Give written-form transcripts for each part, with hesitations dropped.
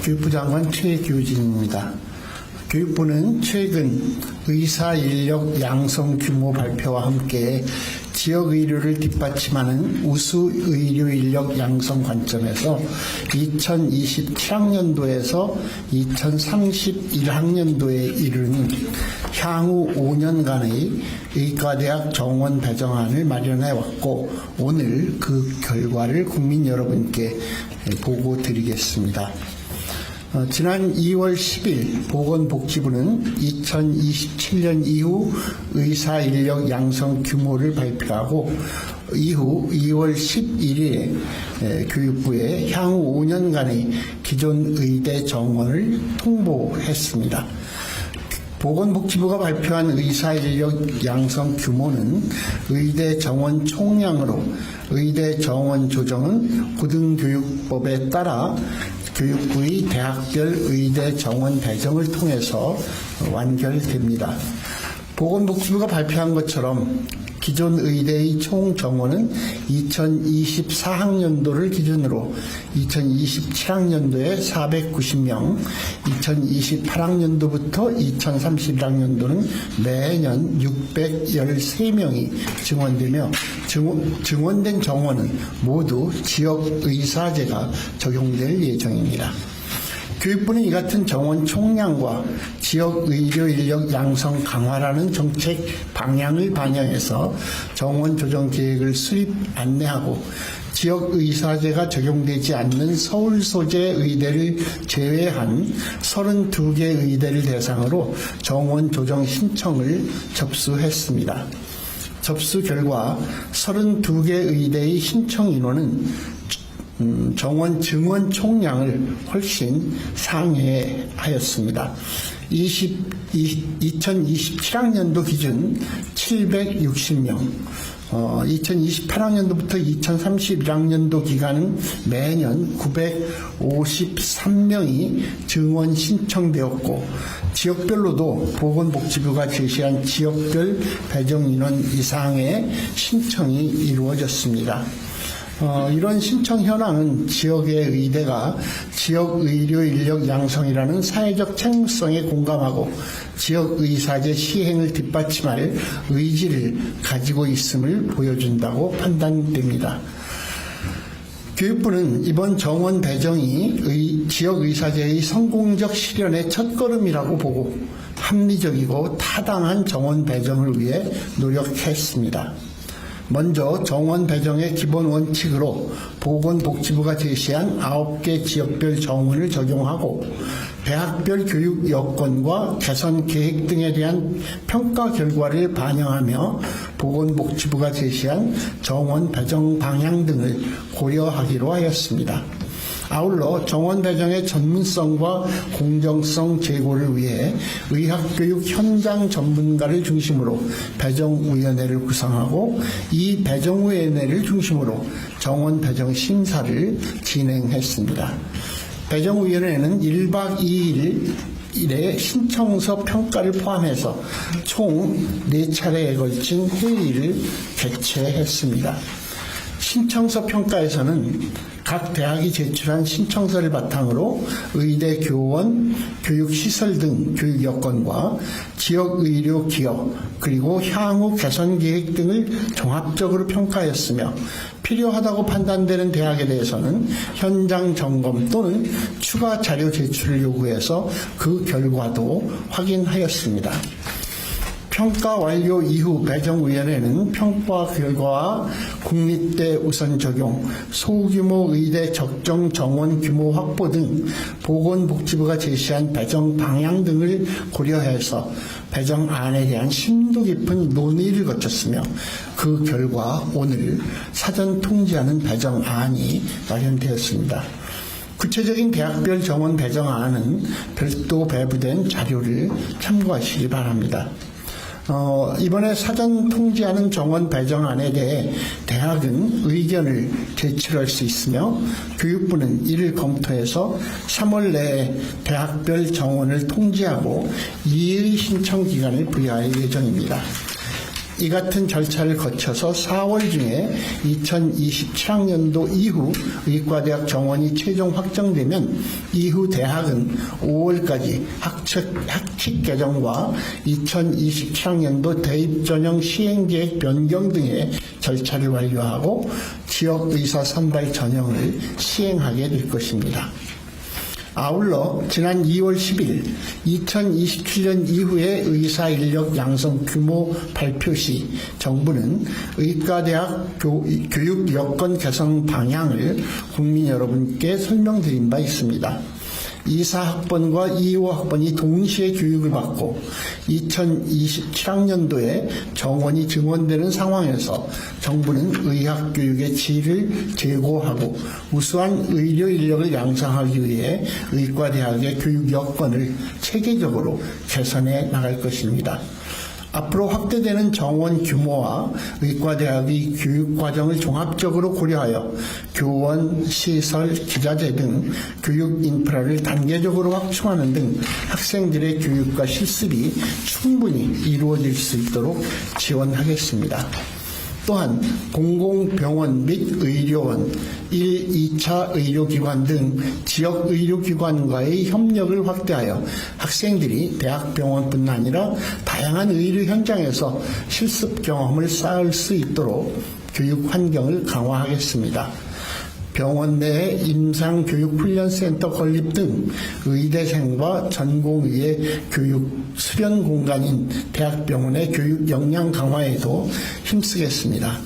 교육부 장관 최규진입니다. 교육부는 최근 의사 인력 양성 규모 발표와 함께 지역 의료를 뒷받침하는 우수 의료 인력 양성 관점에서 2027학년도에서 2031학년도에 이르는 향후 5년간의 의과대학 정원 배정안을 마련해 왔고, 오늘 그 결과를 국민 여러분께 보고 드리겠습니다. 지난 2월 10일 보건복지부는 2027년 이후 의사 인력 양성 규모를 발표하고, 이후 2월 11일에 교육부에 향후 5년간의 기존 의대 정원을 통보했습니다. 보건복지부가 발표한 의사 인력 양성 규모는 의대 정원 총량으로, 의대 정원 조정은 고등교육법에 따라 교육부의 대학별 의대 정원 배정을 통해서 완결됩니다. 보건복지부가 발표한 것처럼 기존 의대의 총 정원은 2024학년도를 기준으로 2027학년도에 490명, 2028학년도부터 2031학년도는 매년 613명이 증원되며, 증원된 정원은 모두 지역의사제가 적용될 예정입니다. 교육부는 이 같은 정원 총량과 지역 의료 인력 양성 강화라는 정책 방향을 반영해서 정원 조정 계획을 수립 안내하고, 지역 의사제가 적용되지 않는 서울 소재 의대를 제외한 32개 의대를 대상으로 정원 조정 신청을 접수했습니다. 접수 결과 32개 의대의 신청 인원은 정원 증원 총량을 훨씬 상회하였습니다. 2027학년도 기준 760명, 2028학년도부터 2031학년도 기간은 매년 953명이 증원 신청되었고, 지역별로도 보건복지부가 제시한 지역별 배정 인원 이상의 신청이 이루어졌습니다. 이런 신청 현황은 지역의 의대가 지역 의료 인력 양성이라는 사회적 책무성에 공감하고 지역 의사제 시행을 뒷받침할 의지를 가지고 있음을 보여준다고 판단됩니다. 교육부는 이번 정원 배정이 지역 의사제의 성공적 실현의 첫걸음이라고 보고 합리적이고 타당한 정원 배정을 위해 노력했습니다. 먼저 정원 배정의 기본 원칙으로 보건복지부가 제시한 9개 지역별 정원을 적용하고, 대학별 교육 여건과 개선 계획 등에 대한 평가 결과를 반영하며 보건복지부가 제시한 정원 배정 방향 등을 고려하기로 하였습니다. 아울러 정원 배정의 전문성과 공정성 제고를 위해 의학교육 현장 전문가를 중심으로 배정위원회를 구성하고, 이 배정위원회를 중심으로 정원 배정 심사를 진행했습니다. 배정위원회는 1박 2일의 신청서 평가를 포함해서 총 4차례에 걸친 회의를 개최했습니다. 신청서 평가에서는 각 대학이 제출한 신청서를 바탕으로 의대 교원, 교육시설 등 교육 여건과 지역의료 기업, 그리고 향후 개선 계획 등을 종합적으로 평가하였으며, 필요하다고 판단되는 대학에 대해서는 현장 점검 또는 추가 자료 제출을 요구해서 그 결과도 확인하였습니다. 평가 완료 이후 배정위원회는 평가 결과와 국립대 우선 적용, 소규모 의대 적정 정원 규모 확보 등 보건복지부가 제시한 배정 방향 등을 고려해서 배정안에 대한 심도 깊은 논의를 거쳤으며, 그 결과 오늘 사전 통지하는 배정안이 마련되었습니다. 구체적인 대학별 정원 배정안은 별도 배부된 자료를 참고하시기 바랍니다. 이번에 사전 통지하는 정원 배정안에 대해 대학은 의견을 제출할 수 있으며, 교육부는 이를 검토해서 3월 내에 대학별 정원을 통지하고 이의 신청 기간을 부여할 예정입니다. 이 같은 절차를 거쳐서 4월 중에 2027학년도 이후 의과대학 정원이 최종 확정되면 이후 대학은 5월까지 학칙 개정과 2027학년도 대입 전형 시행계획 변경 등의 절차를 완료하고 지역 의사 선발 전형을 시행하게 될 것입니다. 아울러 지난 2월 10일 2027년 이후의 의사 인력 양성 규모 발표 시 정부는 의과대학 교육 여건 개선 방향을 국민 여러분께 설명드린 바 있습니다. 2,4학번과 2,5학번이 동시에 교육을 받고 2027학년도에 정원이 증원되는 상황에서 정부는 의학교육의 질을 제고하고 우수한 의료 인력을 양성하기 위해 의과대학의 교육 여건을 체계적으로 개선해 나갈 것입니다. 앞으로 확대되는 정원 규모와 의과대학의 교육과정을 종합적으로 고려하여 교원, 시설, 기자재 등 교육 인프라를 단계적으로 확충하는 등 학생들의 교육과 실습이 충분히 이루어질 수 있도록 지원하겠습니다. 또한 공공병원 및 의료원, 1, 2차 의료기관 등 지역 의료기관과의 협력을 확대하여 학생들이 대학병원뿐 아니라 다양한 의료 현장에서 실습 경험을 쌓을 수 있도록 교육 환경을 강화하겠습니다. 병원 내 임상교육훈련센터 건립 등 의대생과 전공의의 교육 수련 공간인 대학병원의 교육 역량 강화에도 힘쓰겠습니다.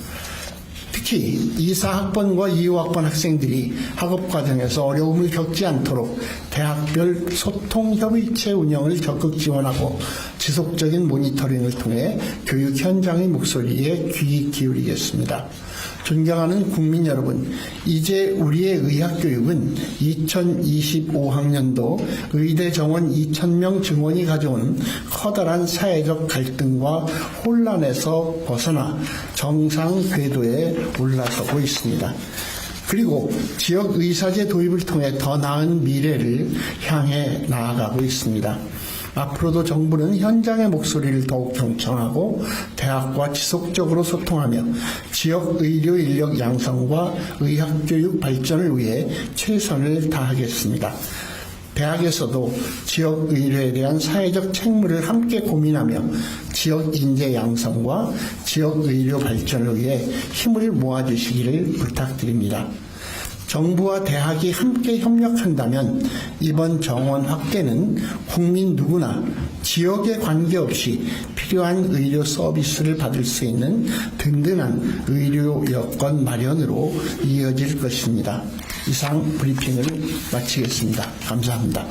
특히 2,4학번과 2,5학번 학생들이 학업 과정에서 어려움을 겪지 않도록 대학별 소통협의체 운영을 적극 지원하고 지속적인 모니터링을 통해 교육 현장의 목소리에 귀 기울이겠습니다. 존경하는 국민 여러분, 이제 우리의 의학교육은 2025학년도 의대 정원 2,000명 증원이 가져온 커다란 사회적 갈등과 혼란에서 벗어나 정상 궤도에 올라서고 있습니다. 그리고 지역 의사제 도입을 통해 더 나은 미래를 향해 나아가고 있습니다. 앞으로도 정부는 현장의 목소리를 더욱 경청하고 대학과 지속적으로 소통하며 지역 의료 인력 양성과 의학교육 발전을 위해 최선을 다하겠습니다. 대학에서도 지역 의료에 대한 사회적 책무를 함께 고민하며 지역 인재 양성과 지역 의료 발전을 위해 힘을 모아주시기를 부탁드립니다. 정부와 대학이 함께 협력한다면 이번 정원 확대는 국민 누구나 지역에 관계없이 필요한 의료 서비스를 받을 수 있는 든든한 의료 여건 마련으로 이어질 것입니다. 이상 브리핑을 마치겠습니다. 감사합니다.